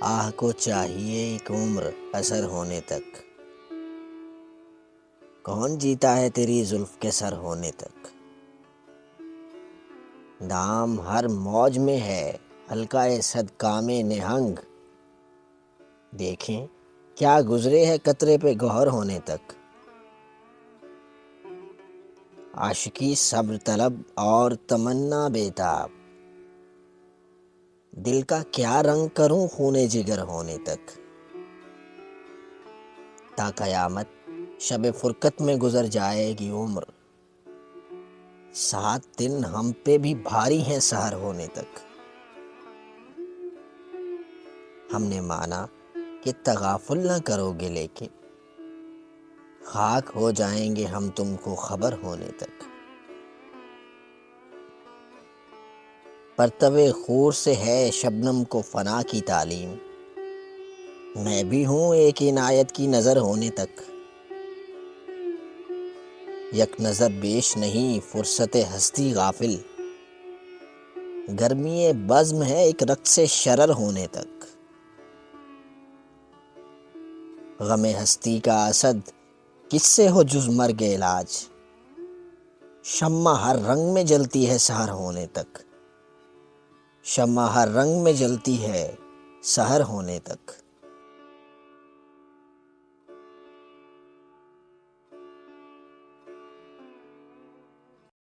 آہ کو چاہیے ایک عمر اثر ہونے تک، کون جیتا ہے تیری زلف کے سر ہونے تک۔ دام ہر موج میں ہے حلقہ صد کام نہنگ، دیکھیں کیا گزرے ہے قطرے پہ گوہر ہونے تک۔ عاشقی صبر طلب اور تمنا بیتاب، دل کا کیا رنگ کروں خون جگر ہونے تک۔ تا قیامت شب فرقت میں گزر جائے گی عمر، 7 دن ہم پہ بھی بھاری ہیں سحر ہونے تک۔ ہم نے مانا کہ تغافل نہ کرو گے، لیکن خاک ہو جائیں گے ہم تم کو خبر ہونے تک۔ پرتو خور سے ہے شبنم کو فنا کی تعلیم، میں بھی ہوں ایک عنایت کی نظر ہونے تک۔ یک نظر بیش نہیں فرصت ہستی غافل، گرمی بزم ہے ایک رقص شرر ہونے تک۔ غم ہستی کا اسد کس سے ہو جز مرگ علاج، شمع ہر رنگ میں جلتی ہے سحر ہونے تک۔ شمع ہر رنگ میں جلتی ہے سحر ہونے تک۔